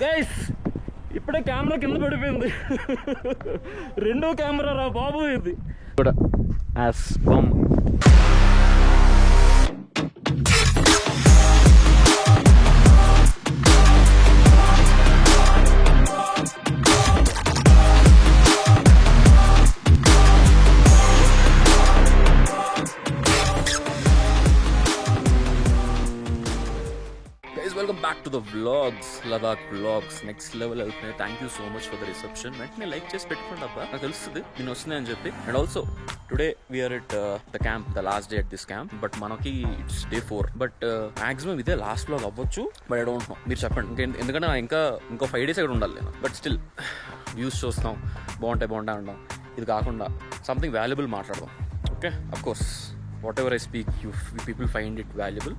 Guys ఇప్పుడే camera కింద పడిపోయింది. రెండో కెమెరా రా బాబు ఇది కూడా యాస్ బమ్. Welcome back to the vlogs, Ladakh vlogs next level అవుతున్నాయి. Thank you so much for the reception. వెంటనే లైక్ చేసి పెట్టుకోండి అబ్బా, నాకు తెలుస్తుంది నేను వస్తున్నాయి అని చెప్పి. And also today we're at the camp, the last day at this camp. But మనకి ఇట్స్ డే 4. బట్ మాక్సిమం ఇదే లాస్ట్ వ్లాగ్ అవ్వచ్చు. బట్ ఐ డోంట్ నో, మీరు చెప్పండి. ఎందుకంటే ఇంకో 5 days అక్కడ ఉండాలి నేను. బట్ స్టిల్ వ్యూస్ చూస్తాం, బాగుంటాయి అంటాం. ఇది కాకుండా సంథింగ్ వాల్యుబుల్ మాట్లాడదాం. Okay, of course what ever I speak you people find it valuable.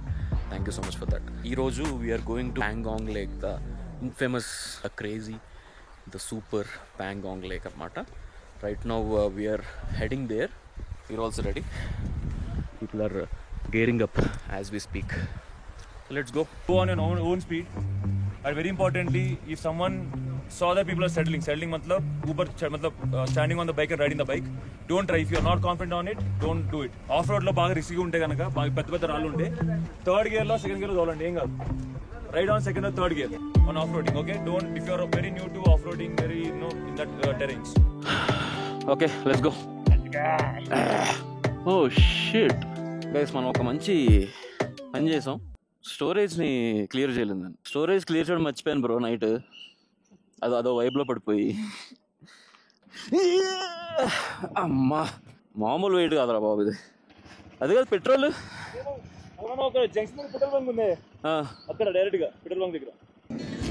Thank you so much for that. Ee we are going to Pangong Lake, the infamous, the crazy, the super Pangong Lake anamata. Right now we are heading there. You're also ready. People are gearing up as we speak. So let's go. Go on your own speed. And very importantly, if someone saw that people are settling matlab Uber matlab standing on the bike and riding the bike, don't try. If you are not confident on it, don't do it. Off road lo baga risky unte ganaka baga pedda raallu unte third gear lo second gear lo tolandi em kaadu. Ride on second or third gear on off roading. Okay, don't, if you are very new to off roading, very in that terrains. Okay, let's go. Oh shit guys, మనం ఒక మంచి పని చేసాం. స్టోరేజ్ని clear చేయలేదు. Storage clear చేయడం మర్చిపోయాను bro. Night అదో వైబ్లో పడిపోయి అమ్మా మామూలు వెయిట్ కాదురా బాబు ఇది. అది కాదు పెట్రోల్ అక్కడ డైరెక్ట్గా పెట్రోల్ బంక్ దగ్గర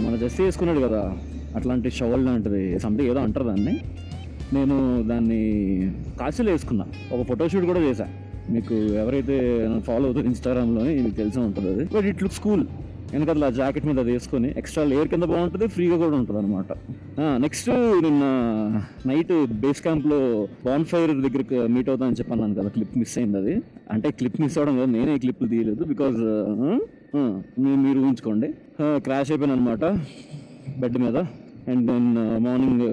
మన జస్ట్ వేసుకున్నాడు కదా, అట్లాంటి షవల్ లాంటిది సంథింగ్ ఏదో అంటారు దాన్ని. నేను దాన్ని కాశీలో వేసుకున్నా, ఒక ఫోటోషూట్ కూడా చేశా. మీకు ఎవరైతే ఫాలో అవుతారో ఇన్స్టాగ్రామ్లో మీకు తెలిసే ఉంటుంది అది. But it looks cool. వెనకాల ఆ జాకెట్ మీద అది వేసుకొని ఎక్స్ట్రా లేయర్ కింద బాగుంటుంది, ఫ్రీగా కూడా ఉంటుంది అనమాట. నెక్స్ట్ నిన్న నైట్ బేస్ క్యాంప్లో బాన్ ఫైర్ దగ్గరికి మీట్ అవుతామని చెప్పాను కదా, క్లిప్ మిస్ అయింది. అది అంటే క్లిప్ మిస్ అవడం కదా, నేనే క్లిప్లు తీయలేదు. బికాజ్ మీరు ఊహించుకోండి, క్రాష్ అయిపోయాను అనమాట బెడ్ మీద. And then morning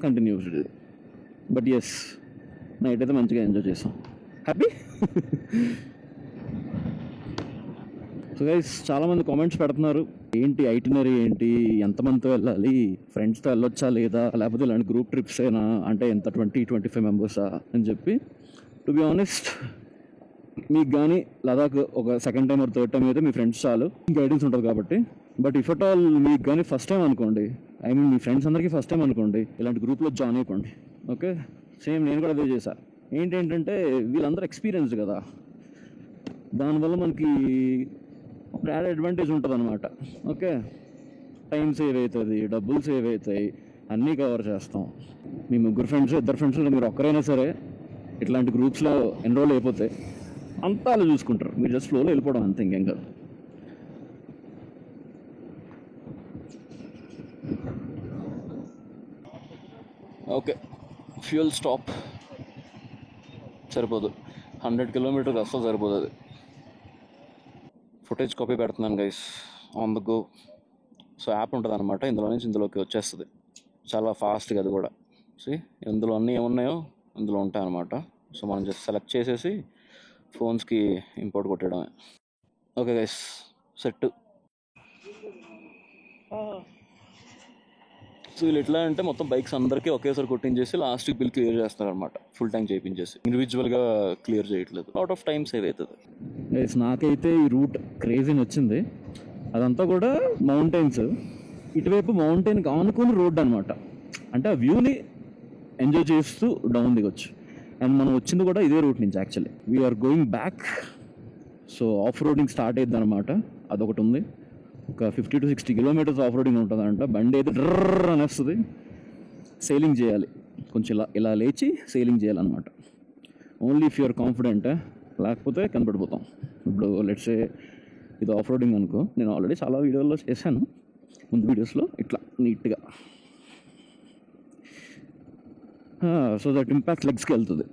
continued. But yes, night అయితే మంచిగా ఎంజాయ్ చేసాం. హ్యాపీ. సో గైస్, చాలామంది కామెంట్స్ పెడుతున్నారు, ఏంటి ఐటినరీ ఏంటి, ఎంతమందితో వెళ్ళాలి, ఫ్రెండ్స్తో వెళ్ళొచ్చా లేదా, లేకపోతే ఇలాంటి గ్రూప్ ట్రిప్స్ అయినా, అంటే ఎంత 20-25 మెంబర్సా అని చెప్పి. టు బి ఆనెస్ట్, మీకు కానీ లదాఖ్ ఒక second time or third time అయితే మీ ఫ్రెండ్స్ చాలు, గైడెన్స్ ఉంటుంది కాబట్టి. బట్ ఇఫ్ అట్ ఆల్ మీకు కానీ ఫస్ట్ టైం అనుకోండి, ఐ మీన్ మీ ఫ్రెండ్స్ అందరికీ ఫస్ట్ టైం అనుకోండి, ఇలాంటి గ్రూప్లో జాయిన్ అయిపోండి. ఓకే, సేమ్ నేను కూడా అదే చేశాను. ఏంటంటే వీళ్ళందరూ ఎక్స్పీరియన్స్డ్ కదా, దానివల్ల మనకి ఒక యాడ్ అడ్వాంటేజ్ ఉంటుంది అనమాట. ఓకే, టైం సేవ్ అవుతుంది, డబ్బులు సేవ్ అవుతాయి, అన్నీ కవర్ చేస్తాం. మీ ముగ్గురు ఫ్రెండ్స్, ఇద్దరు ఫ్రెండ్స్లో మీరు ఒక్కరైనా సరే ఇట్లాంటి గ్రూప్స్లో ఎన్రోల్ అయిపోతే అంతా అలా చూసుకుంటారు. మీరు జస్ట్ ఫ్లోలో వెళ్ళిపోవడం అంతే, ఇంకేం కాదు. ఓకే, ఫ్యూయల్ స్టాప్ సరిపోదు, 100 kilometers అస్సలు సరిపోదు. అది ఫుటేజ్ కాపీ పెడుతున్నాను guys, on the go. So app ఉంటుంది అనమాట, ఇందులో నుంచి ఇందులోకి వచ్చేస్తుంది చాలా ఫాస్ట్గా. అది కూడా ఇందులో అన్నీ ఏమున్నాయో ఇందులో ఉంటాయి అనమాట. సో మనం జస్ట్ సెలెక్ట్ చేసేసి ఫోన్స్కి ఇంపోర్ట్ కొట్టడమే. Okay guys, set. సో వీళ్ళు ఎట్లా అంటే మొత్తం బైక్స్ అందరికీ ఒకేసారి కొట్టించేసి లాస్ట్కి బిల్ క్లియర్ చేస్తారనమాట, ఫుల్ ట్యాంక్ చేయించేసి. ఇండివిజువల్గా క్లియర్ చేయట్లేదు, లాట్ ఆఫ్ టైం సేవ్ అవుతుంది. నాకైతే ఈ రూట్ క్రేజీ వచ్చింది. అదంతా కూడా మౌంటైన్స్, ఇటువైపు మౌంటైన్కి ఆనుకుని రోడ్ అనమాట. అంటే ఆ వ్యూని ఎంజాయ్ చేస్తూ డౌన్ దిగొచ్చు. అండ్ మనం వచ్చింది కూడా ఇదే రూట్ నుంచి. Actually we're going back. So off roading start అయ్యిద్ది అనమాట, అదొకటి ఉంది. ఒక 50 to 60 kilometers ఆఫ్ రోడింగ్ ఉంటుందంట. బండి అయితే డ్రర్ అనేస్తుంది. సేలింగ్ చేయాలి, కొంచెం ఇలా లేచి సేలింగ్ చేయాలన్నమాట. ఓన్లీ ఇఫ్ యూఆర్ కాన్ఫిడెంట్, లేకపోతే కనపడిపోతాం. ఇప్పుడు లెట్స్ సే ఇది ఆఫ్ రోడింగ్ అనుకో, నేను ఆల్రెడీ చాలా వీడియోల్లో చేశాను, ముందు వీడియోస్లో ఇట్లా నీట్గా. సో దట్ ఇంపాక్ట్ లెగ్స్కి వెళ్తుంది,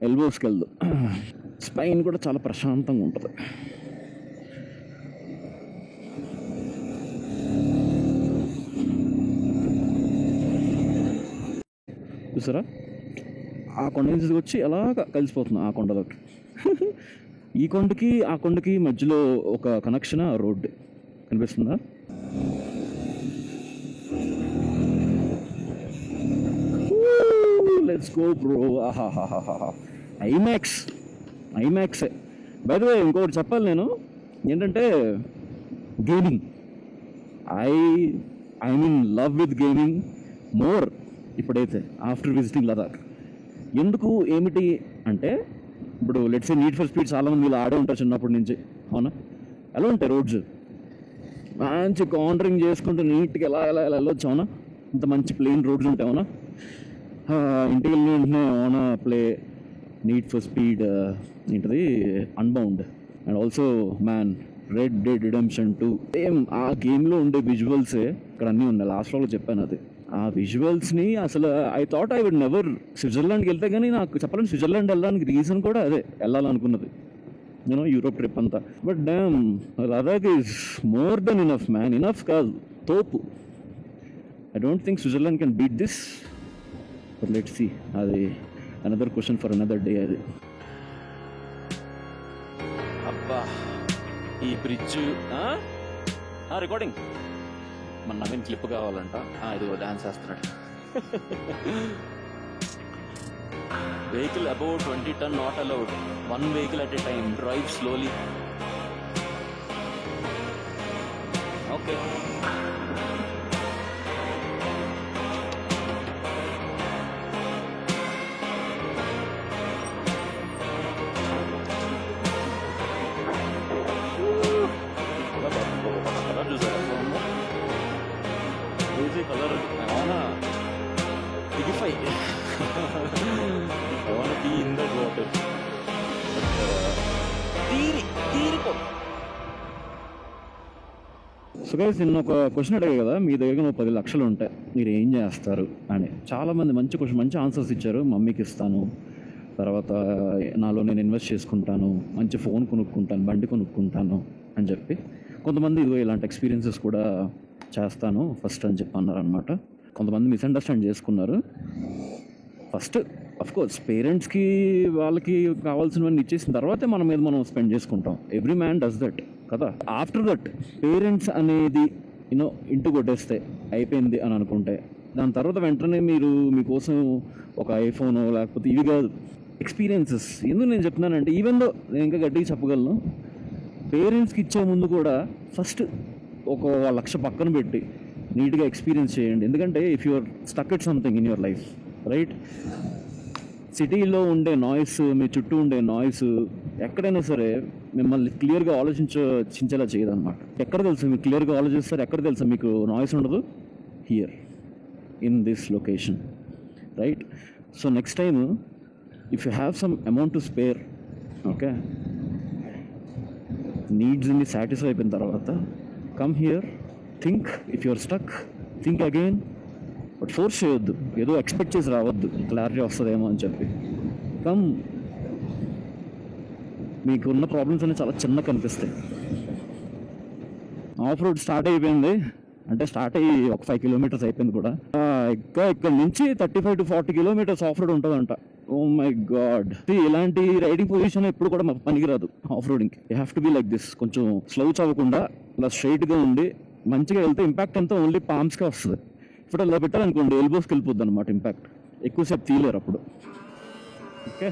ఎల్బోస్కి వెళ్దు. స్పైన్ కూడా చాలా ప్రశాంతంగా ఉంటుంది. చూసారా, ఆ కొండ నుంచి వచ్చి ఎలాగ కలిసిపోతుంది ఆ కొండలోకి. ఈ కొండకి ఆ కొండకి మధ్యలో ఒక కనెక్షన్ ఆ రోడ్డు కనిపిస్తుందా? Let's go bro. ఆహాహాహా, ఐమాక్స్. బై ద వే ఇంకొకటి చెప్పాలి నేను, ఏంటంటే gaming. I mean love with gaming more ఇప్పుడైతే ఆఫ్టర్ విజిటింగ్ లదాఖ్. ఎందుకు ఏమిటి అంటే, ఇప్పుడు let's say need for speed చాలామంది వీళ్ళు ఆడే ఉంటారు చిన్నప్పటి నుంచి, అవునా? ఎలా ఉంటాయి రోడ్స్, మంచి కాంటరింగ్ చేసుకుంటూ నీట్గా ఎలా ఎలా ఎలా వెళ్ళొచ్చు, అవునా? ఇంత మంచి ప్లెయిన్ రోడ్స్ ఉంటాయి, అవునా? ఇంటికి వెళ్ళిన వెంటనే అవునా ప్లే నీడ్ ఫర్ స్పీడ్ ఏంటది unbound, and also man red dead redemption 2. Same ఆ గేమ్లో ఉండే విజువల్సే ఇక్కడ అన్నీ ఉన్నాయి. లాస్ట్ లో చెప్పాను అది, ఆ విజువల్స్ని అసలు I thought I would never స్విట్జర్లాండ్కి వెళ్తే, కానీ నాకు చెప్పాలని స్విట్జర్లాండ్ వెళ్ళడానికి రీజన్ కూడా అదే, వెళ్ళాలనుకున్నది యూనో యూరోప్ ట్రిప్ అంతా. But damn Ladakh is more than enough man. Enough కాదు, తోపు. I don't think Switzerland can beat this, but let's see. అది another question for another day. అది అబ్బా ఈ బ్రిడ్జ్ రికార్డింగ్ మన నవీన్ క్లిప్ కావాలంట. ఇదిగో డాన్స్ చేస్తున్నాడు. Vehicle above 20 ton not allowed, 1 vehicle at a time, drive slowly. Okay, colour అవునా, దిగిఫై. I want to be in that water. So guys, నిన్న ఒక క్వశ్చన్ అడిగారు కదా, మీ దగ్గర 10 లక్షలు ఉంటాయి మీరు ఏం చేస్తారు అని. చాలామంది మంచి క్వశ్చన్, మంచి ఆన్సర్స్ ఇచ్చారు. మమ్మీకి ఇస్తాను, తర్వాత నాలో నేను ఇన్వెస్ట్ చేసుకుంటాను, మంచి ఫోన్ కొనుక్కుంటాను, బండి కొనుక్కుంటాను అని చెప్పి. కొంతమంది ఇదిగో ఇలాంటి ఎక్స్పీరియన్సెస్ కూడా చేస్తాను ఫస్ట్ అని చెప్పి అన్నారు అనమాట. కొంతమంది మిస్అండర్స్టాండ్ చేసుకున్నారు. ఫస్ట్ అఫ్కోర్స్ పేరెంట్స్కి వాళ్ళకి కావాల్సినవన్నీ ఇచ్చేసిన తర్వాతే మన మీద మనం స్పెండ్ చేసుకుంటాం. ఎవ్రీ మ్యాన్ డస్ దట్ కదా. ఆఫ్టర్ దట్ పేరెంట్స్ అనేది ఇంటి కొట్టేస్తే అయిపోయింది అని అనుకుంటే, దాని తర్వాత వెంటనే మీరు మీకోసం ఒక ఐఫోన్ లేకపోతే ఇవి కాదు, ఎక్స్పీరియన్సెస్. ఎందుకు నేను చెప్తున్నానంటే, ఈవెన్ దో నేను ఇంకా గట్టిగా చెప్పగలను, పేరెంట్స్కి ఇచ్చే ముందు కూడా ఫస్ట్ ఒక 1 లక్ష పక్కన పెట్టి నీట్గా ఎక్స్పీరియన్స్ చేయండి. ఎందుకంటే if you're stuck at something in your life, right, సిటీలో ఉండే నాయిస్, మీ చుట్టూ ఉండే నాయిస్ ఎక్కడైనా సరే మిమ్మల్ని క్లియర్గా ఆలోచించేలా చేయదన్నమాట. ఎక్కడ తెలుసు మీకు క్లియర్గా ఆలోచిస్తారు, ఎక్కడ తెలుసు మీకు నాయిస్ ఉండదు? Here in this location, right? So next time if you have some amount to spare, okay, నీడ్స్ని సాటిస్ఫై అయిపోయిన తర్వాత come here, think. If you're stuck, think again. But force చేయొద్దు, ఏదో ఎక్స్పెక్ట్ చేసి రావద్దు క్లారిటీ వస్తుందేమో అని చెప్పి. కమ్, మీకున్న ప్రాబ్లమ్స్ అనేవి చాలా చిన్నగా కనిపిస్తాయి. ఆఫ్ రోడ్ స్టార్ట్ అయిపోయింది అంటే, స్టార్ట్ అయ్యి ఒక 5 kilometers అయిపోయింది కూడా. ఇంకా ఇక్కడ నుంచి 35 to 40 kilometers ఆఫ్ రోడ్ ఉంటుందంట. ఓ మై గాడ్, ఇలాంటి రైడింగ్ పొజిషన్ ఎప్పుడు కూడా పనికిరాదు off roading. You have to be like this, కొంచెం స్లో అవ్వకుండా ఇలా స్ట్రైట్గా ఉండి మంచిగా వెళ్తే ఇంపాక్ట్ అంతా ఓన్లీ పామ్స్కే వస్తుంది. ఇప్పుడు అలా పెట్టాలనుకోండి ఎల్బోస్కి వెళ్ళిపోద్ది అనమాట ఇంపాక్ట్, ఎక్కువసేపు తీయలేరు అప్పుడు. ఓకే,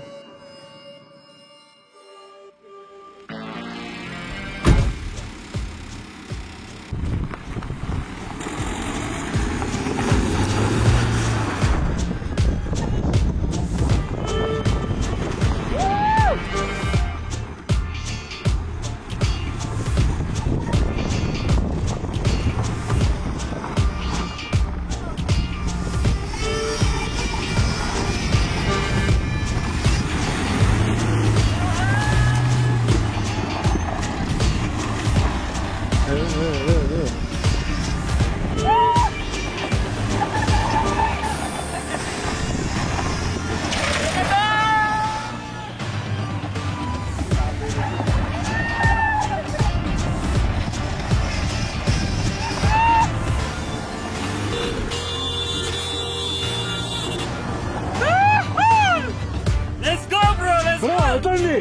వచ్చండి.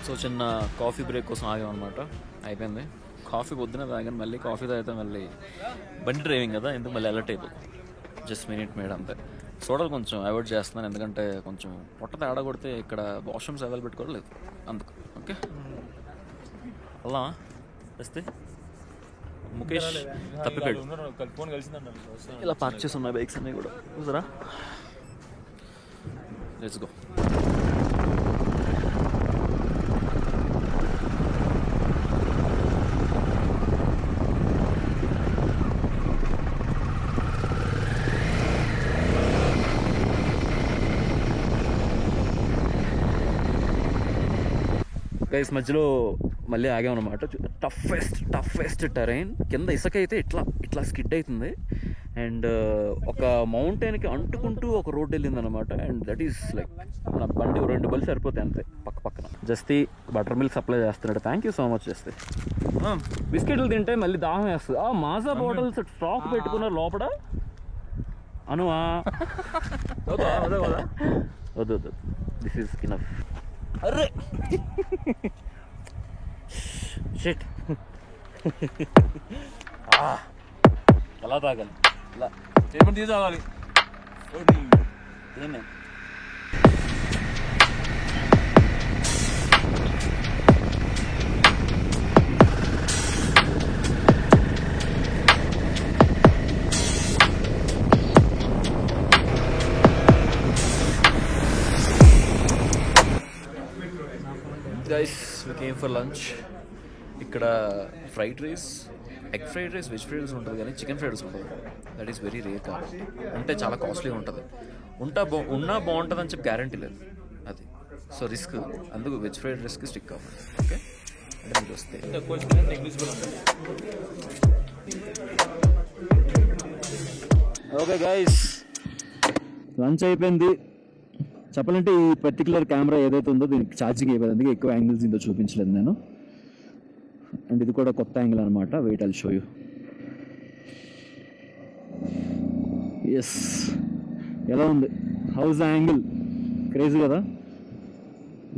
సో చిన్న కాఫీ బ్రేక్ కోసం ఆగామన్నమాట. అయిపోయింది కాఫీ, పొద్దున తాగాను. మళ్ళీ కాఫీ తాగితే మళ్ళీ బండి డ్రైవింగ్ కదా, ఎందుకు మళ్ళీ అలర్ట్ అయిపోతుంది. జస్ట్ మినిట్ మేడ్ అంతే. సోడాలు కొంచెం అవాయిడ్ చేస్తున్నాను, ఎందుకంటే కొంచెం పొట్ట తేడా కొడితే ఇక్కడ వాష్రూమ్స్ అవైలబుల్ పెట్టుకోవట్లేదు అందుకు. ఓకే అలా వస్తే ముఖేష్ తప్పిపోయాడు. ఇలా పార్క్ చేసి ఉన్నాయి బైక్స్ అన్నీ కూడా, చూసారా. Let's go. గైస్ మధ్యలో మళ్ళీ ఆగామన్నమాట. Toughest terrain. కింద ఇసుక అయితే ఇట్లా స్కిడ్ అవుతుంది. అండ్ ఒక మౌంటైన్కి అంటుకుంటూ ఒక రోడ్ వెళ్ళిందనమాట. అండ్ దట్ ఈస్ లైక్ మన బండి 2 బళ్ళు సరిపోతాయి అంతే. పక్కన జస్తి బటర్ మిల్క్ సప్లై చేస్తున్నాడు. Thank you so much Jasti. బిస్కెట్లు తింటే మళ్ళీ దాహం వేస్తుంది. మాజా బాటిల్స్ స్టాక్ పెట్టుకున్నారు లోపల. అనువా వద్దు, దిస్ ఈస్ ఇనఫ్. అర్రే షిట్. ఎలా తాగాలి? ఇలా చేయమని తీసి తాగాలి. Guys we came for lunch. ఇక్కడ fried rice, egg fried rice, veg fried rice ఉంటుంది, కానీ చికెన్ ఫ్రైడ్ రైస్ ఉంటుంది. దట్ ఈస్ వెరీ రేర్ కాబట్టి అంటే చాలా కాస్ట్లీ ఉంటుంది. ఉన్నా బాగుంటుంది అని చెప్పి గ్యారంటీ లేదు అది. సో రిస్క్, అందుకు వెజ్ ఫ్రైడ్ రైస్కి స్టిక్ అవ్వాలి. ఓకే అంటే మీకు వస్తే ఓకే గైస్ లంచ్ అయిపోయింది. చెప్పాలంటే ఈ పర్టికులర్ కెమెరా ఏదైతే ఉందో దీనికి ఛార్జింగ్ అయిపోయింది, అందుకే ఎక్కువ యాంగిల్స్ దీంతో చూపించలేదు నేను. అండ్ ఇది కూడా కొత్త యాంగిల్ అనమాట. Wait I'll show you. Yes, ఎలా ఉంది? House the angle? క్రేజీ కదా.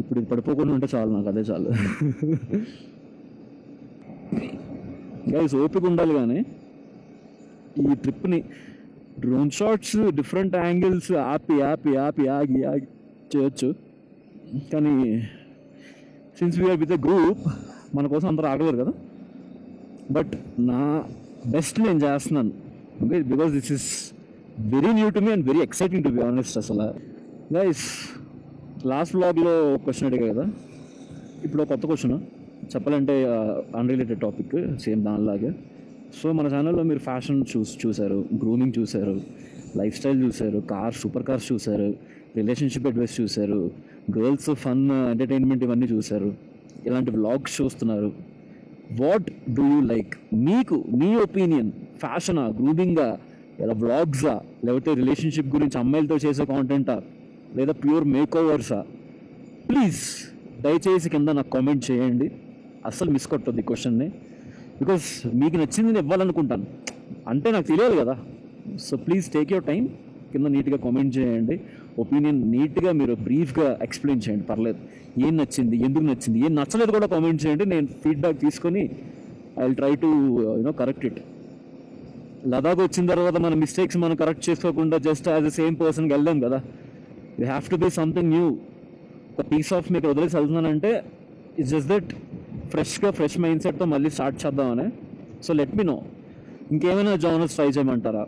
ఇప్పుడు ఇది పడిపోకుండా ఉంటే చాలు, నాకు అదే చాలు. గైస్ ఓపిక ఉండాలి, కానీ ఈ ట్రిప్ని డ్రోన్ షాట్స్ డిఫరెంట్ యాంగిల్స్ ఆపి ఆగి చేయొచ్చు. కానీ since we're with a group, మన కోసం అందరూ ఆగలేరు కదా. బట్ నా బెస్ట్ నేను చేస్తున్నాను. Okay, because this is very new to me and very exciting to be honest. అసలు గైస్ లాస్ట్ వ్లాగ్లో క్వశ్చన్ అడిగా కదా, ఇప్పుడు ఒక కొత్త క్వశ్చన్. చెప్పాలంటే అన్రిలేటెడ్ టాపిక్, సేమ్ దానిలాగే. సో మన ఛానల్లో మీరు ఫ్యాషన్ చూసారు, గ్రూమింగ్ చూసారు, లైఫ్ స్టైల్ చూసారు, కార్స్, సూపర్ కార్స్ చూసారు, రిలేషన్షిప్ అడ్వైస్ చూసారు, గర్ల్స్ ఫన్ ఎంటర్టైన్మెంట్ ఇవన్నీ చూసారు, ఇలాంటి వ్లాగ్స్ చూస్తున్నారు. What do you like? మీకు మీ ఒపీనియన్, ఫ్యాషనా, గ్రూమింగా, లేదా వ్లాగ్సా, లేకపోతే రిలేషన్షిప్ గురించి అమ్మాయిలతో చేసే కాంటెంటా, లేదా ప్యూర్ మేక్ ఓవర్సా? ప్లీజ్ దయచేసి కింద నాకు కామెంట్ చేయండి. అస్సలు మిస్ కొట్టొద్దు ఈ క్వశ్చన్ని, బికాస్ మీకు నచ్చింది నేను ఇవ్వాలనుకుంటాను, అంటే నాకు తెలియాలి కదా. So please take your time, కింద నీట్గా కామెంట్ చేయండి. ఒపీనియన్ నీట్గా మీరు బ్రీఫ్గా ఎక్స్ప్లెయిన్ చేయండి, పర్లేదు. ఏం నచ్చింది, ఎందుకు నచ్చింది, ఏం నచ్చలేదు కూడా కామెంట్ చేయండి. నేను ఫీడ్బ్యాక్ తీసుకొని I will try to correct it. Ladakh వచ్చిన తర్వాత మన మిస్టేక్స్ మనం కరెక్ట్ చేసుకోకుండా జస్ట్ యాజ్ ద సేమ్ పర్సన్కి వెళ్దాం కదా. You have to be something new. ఒక పీస్ ఆఫ్ మీకు వదిలేసి వెళ్తున్నానంటే it's just that fresh mind సెట్తో మళ్ళీ స్టార్ట్ చేద్దామని. సో లెట్ మీ నో, ఇంకేమైనా జానర్స్ ట్రై చేయమంటారా?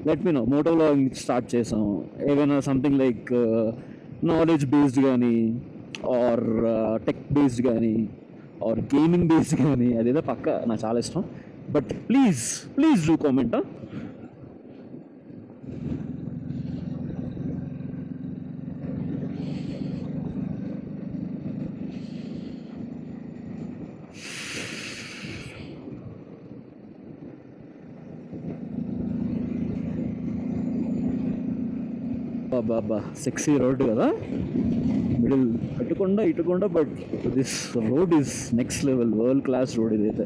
Let me know. మోటోలో స్టార్ట్ చేసాం, ఏమైనా సంథింగ్ లైక్ నాలెడ్జ్ బేస్డ్ కానీ, ఆర్ టెక్ బేస్డ్ కానీ, ఆర్ గేమింగ్ బేస్డ్ కానీ, అదేదో పక్క నాకు చాలా ఇష్టం. But please do comment. బాబా సెక్సీ రోడ్డు కదా, మిడిల్ ఇటుకుండా but this road is next level, world class road ఇదైతే.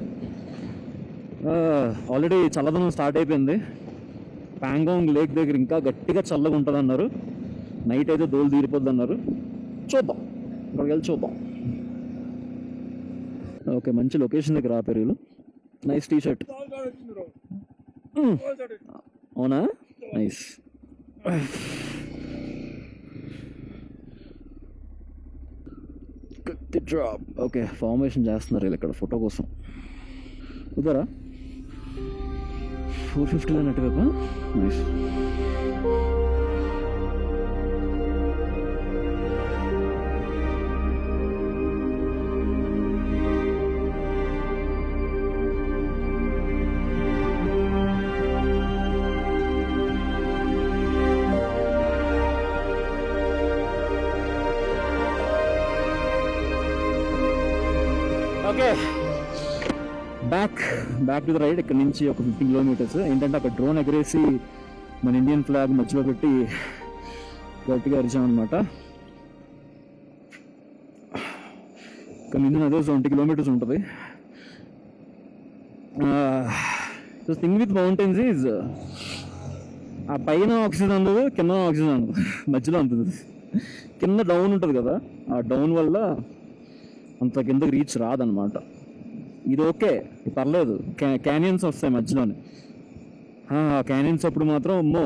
ఆల్రెడీ చల్లదనం స్టార్ట్ అయిపోయింది. ప్యాంగాంగ్ లేక్ దగ్గర ఇంకా గట్టిగా చల్లగా ఉంటుంది అన్నారు. నైట్ అయితే దోలు తీరిపోద్ది అన్నారు. చూద్దాం, ఇక్కడికి వెళ్ళి చూద్దాం. ఓకే, మంచి లొకేషన్ దగ్గర ఆపారు వీళ్ళు. Nice T shirt. అవునా, నైస్. డ్రాప్. ఓకే, ఫార్మేషన్ చేస్తున్నారు వీళ్ళు ఇక్కడ ఫోటో కోసం. కుదరా 450 అన్నట్టుగా. Nice. Okay, back to the ride. ఇక్కడ నుంచి ఒక 15 కిలోమీటర్స్. ఏంటంటే అక్కడ డ్రోన్ ఎగరేసి మన ఇండియన్ ఫ్లాగ్ మధ్యలో పెట్టి గట్టిగా అరిచామన్నమాట. ఇక్కడ నుంచి అదే 20 కిలోమీటర్స్ ఉంటుంది. థింగ్ విత్ మౌంటైన్స్ ఈజ్ ఆ పైన ఆక్సిజన్ ఉండదు, కింద ఆక్సిజన్ ఉండదు, మధ్యలో ఉంటుంది. కింద డౌన్ ఉంటుంది కదా, ఆ డౌన్ వల్ల అంత కిందకి రీచ్ రాదనమాట. ఇది ఓకే, పర్లేదు. క్యానియన్స్ వస్తాయి మధ్యలోనే. క్యానియన్స్ అప్పుడు మాత్రం అమ్మో.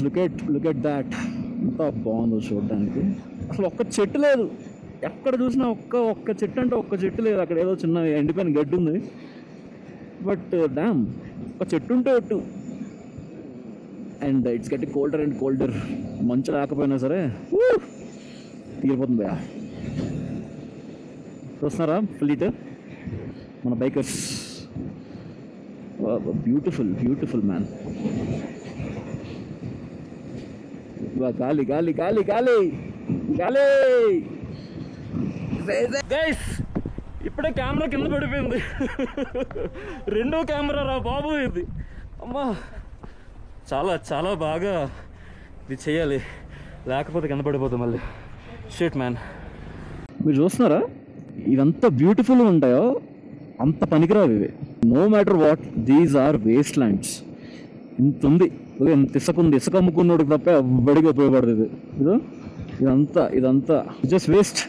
లుక్ ఎట్ దాట్, ఎంత బాగుందో చూడడానికి. అసలు ఒక్క చెట్టు లేదు, ఎక్కడ చూసినా ఒక్క చెట్టు అంటే ఒక్క చెట్టు లేదు. అక్కడ ఏదో చిన్న ఎండిపోయిన గడ్డి ఉంది, బట్ డ్యామ్ ఒక చెట్టు ఉంటే ఒట్టు. And it's getting colder and colder. మంచు లేకపోయినా సరే తీరిపోతుంది భయ. చూస్తున్నారా ఫ్లీట్ మన బైకర్స్. Beautiful man. గాలి గాలి గాలి గాలి గాలి. గైస్, ఇప్పుడే కెమెరా కింద పడిపోయింది. రెండో కెమెరా రా బాబు ఇది. అమ్మా, చాలా బాగా ఇది చేయాలి, లేకపోతే కింద పడిపోతుంది మళ్ళీ. Shit man. మీరు చూస్తున్నారా ఇవంతా బ్యూటిఫుల్గా ఉంటాయో అంత పనికిరావు ఇవి. No matter what, these are waste lands. ఇంత ఉంది, ఇంత ఇసుక ఉంది. ఇసుక అమ్ముకున్నోడికి తప్ప ఎవ్వడికి ఉపయోగపడదు ఇది. ఇదంతా జస్ట్ వేస్ట్.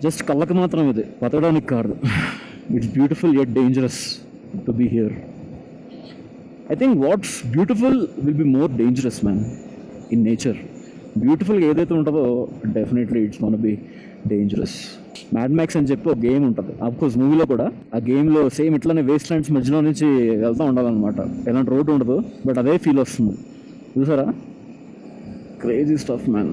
జస్ట్ కళ్ళకి మాత్రం ఇది, బతకడానికి కాదు. It's beautiful yet dangerous to be here. I think what's beautiful will be more dangerous man in nature. బ్యూటిఫుల్గా ఏదైతే ఉంటుందో definitely it's gonna be dangerous. Mad Max అని చెప్పి ఒక గేమ్ ఉంటుంది, అఫ్కోర్స్ మూవీలో కూడా. ఆ గేమ్లో సేమ్ ఇట్లానే వేస్ట్ ల్యాండ్స్ మధ్యలో నుంచి వెళ్తూ ఉండాలన్నమాట. ఎలాంటి రోడ్డు ఉండదు, బట్ అదే ఫీల్ వస్తుంది. చూసారా, crazy stuff man.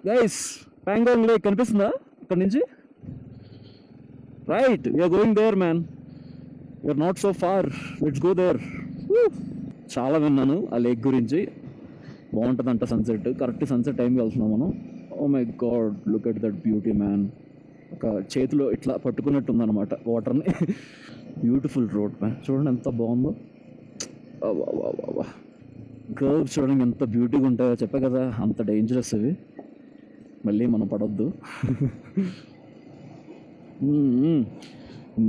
Guys, Pangong lake కనిపిస్తుందా ఇక్కడ నుంచి? Right, we're going there man. We're not so far, let's go there. చాలా విన్నాను ఆ లేక్ గురించి, బాగుంటుందంట సన్సెట్. కరెక్ట్ సన్సెట్ టైంకి వెళ్తున్నాం మనం. Oh my God, look at that beauty man. ఒక చేతిలో ఇట్లా పట్టుకున్నట్టు ఉందన్నమాట వాటర్ని. బ్యూటిఫుల్ రోడ్ మ్యాన్, చూడండి ఎంత బాగుందో. కర్వ్స్ చూడండి ఎంత బ్యూటీగా ఉంటాయో. చెప్పే కదా అంత డేంజరస్ ఇవి, మళ్ళీ మనం పడొద్దు.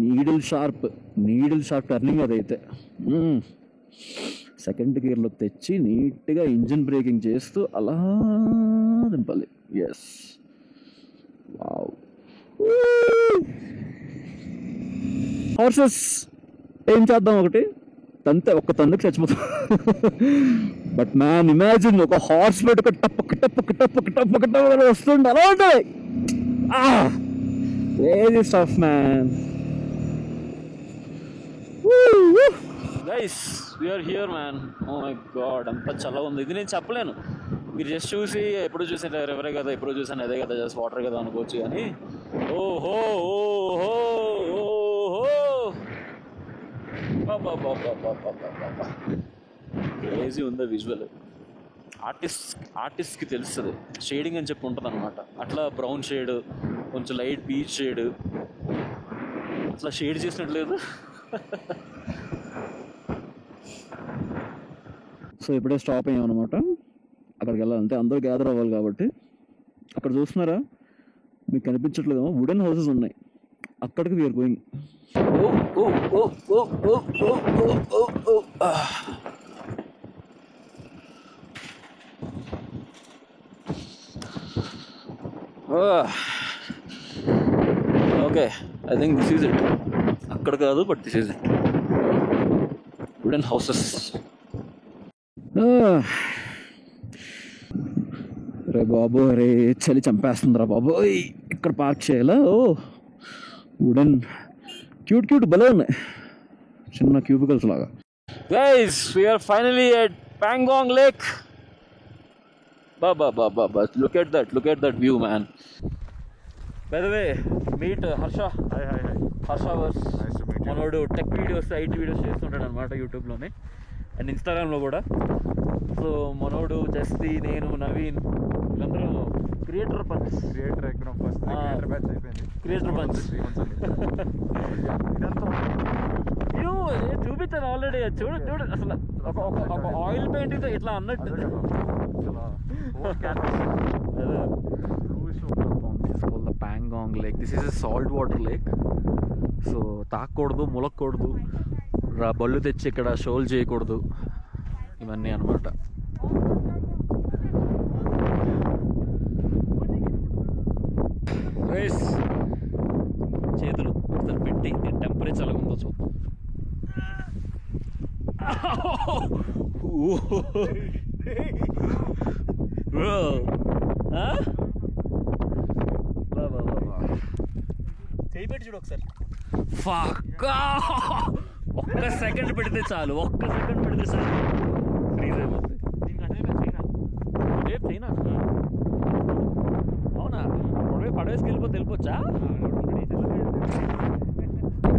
నీడిల్ షార్ప్ టర్నింగ్ అదైతే. సెకండ్ గేర్లో తెచ్చి నీట్గా ఇంజిన్ బ్రేకింగ్ చేస్తూ అలా దింపాలి. Yes, wow. హార్సెస్ ఏం చేద్దాం, ఒకటి తంతే ఒక్క తందుకు చచ్చిపోతాం. బట్ మ్యాన్, ఇమాజిన్ ఒక హార్స్ పెట్టుకు టప్ వస్తుండే అలా ఉంటాయి. Crazy stuff man. Guys, we're here man. Oh my God, అంత చల్లగా ఉంది. ఇది నేను చెప్పలేను, మీరు జస్ట్ చూసి ఎప్పుడు చూసాను ఎవరే కదా, ఎప్పుడు చూసాను అదే కదా, జస్ట్ వాటర్ కదా అనుకోవచ్చు. కానీ ఓహో ఓహో ఓహో, క్రేజీ ఉందా విజువల్. ఆర్టిస్ట్కి తెలుస్తుంది షేడింగ్ అని చెప్పి ఉంటుంది అనమాట. అట్లా బ్రౌన్ షేడ్, కొంచెం లైట్ పీచ్ షేడ్, అట్లా షేడ్ చేసినట్లేదు. సో ఇప్పుడే స్టాప్ అయ్యాం అనమాట. అక్కడికి వెళ్ళాలంటే అందరూ గ్యాదర్ అవ్వాలి కాబట్టి. అక్కడ చూస్తున్నారా, మీకు కనిపించట్లేదు, వుడెన్ హౌసెస్ ఉన్నాయి, అక్కడికి we're going. Okay, I think this is it. అక్కడ కాదు, but this is it, wooden houses. రే బాబు, రే చలి చంపేస్తుందిరా బాబోయ్. ఇక్కడ పార్క్ చేయాలా? ఓ వుడెన్ క్యూట్ క్యూట్ భలే ఉన్నాయి, చిన్న క్యూబికల్స్ లాగా. Guys, we're finally at Pangong lake. Baba, look at that view, man. By the way, meet Harsha. Hi. Harsha was Nice to meet you. మనోడు టెక్ వీడియోస్, ఐటీ వీడియోస్ చేస్తుంటాడు అనమాట యూట్యూబ్లోనే and ఇన్స్టాగ్రామ్లో కూడా. So మనోడు, జస్తి, నేను, నవీన్, వీళ్ళందరూ creator punch. Creator exam first creator batch అయిపోయింది. Creator punch చూపించాను ఆల్రెడీ. చూడు అసలు ఒక ఆయిల్ పెయింటింగ్తో ఇట్లా అన్నట్టు. Pangong lake. This is a salt water lake. So తాకూడదు, ములక్కూడదు, బళ్ళు తెచ్చి ఇక్కడ షోల్ చేయకూడదు, ఇవన్నీ అనమాట. చేతులు ఒకసారి పెట్టి టెంపరేచర్ ఎలా ఉందో చూద్దాం. చేయి పెట్టి చూడు ఒకసారి. ఒక్క సెకండ్ పెడితే చాలు, ఫ్రీజ్ అయిపోతుంది. రేపు చైనా అవునా? పడవేసుకు వెళ్ళిపోవచ్చా?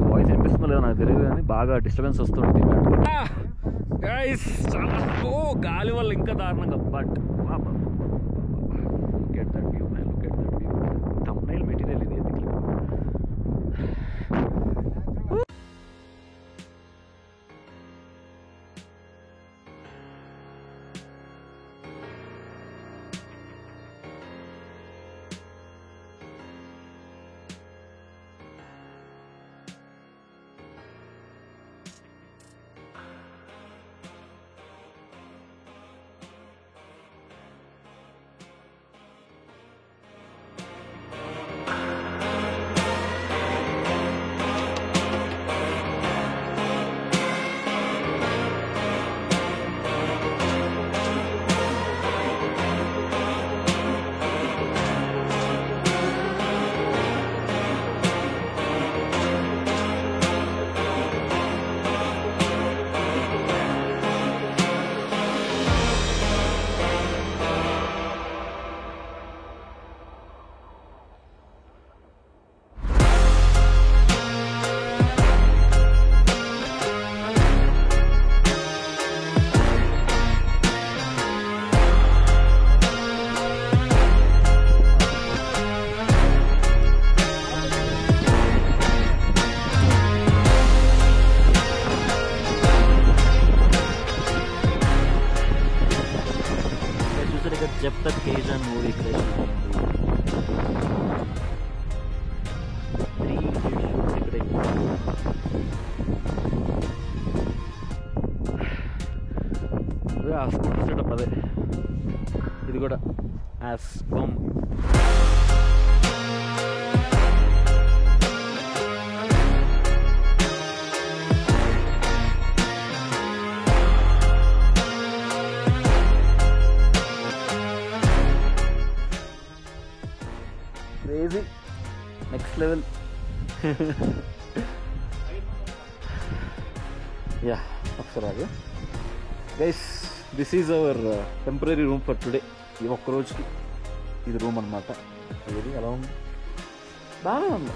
వాయిస్ వినిపిస్తుందో లేదో నాకు తెలియదు, కానీ బాగా డిస్టర్బెన్స్ వస్తుంది. గాలి వల్ల ఇంకా దారుణంగా. But get that view man, get that view. Thumbnail material ఇది ఎందుకు? जब तक केजन मूवी స్కూటర్ సెటప్ అదే, ఇది కూడా యాస్ బొమ్. Crazy, next level. యా, ఒకసారి ఆగు. Guys, this is our temporary room for today. ఈ ఒక్క రోజుకి ఇది రూమ్ అనమాట. ఇది ఎలా ఉంది? బాగానే ఉంది,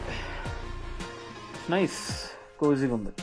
నైస్, కోజీగా ఉంది.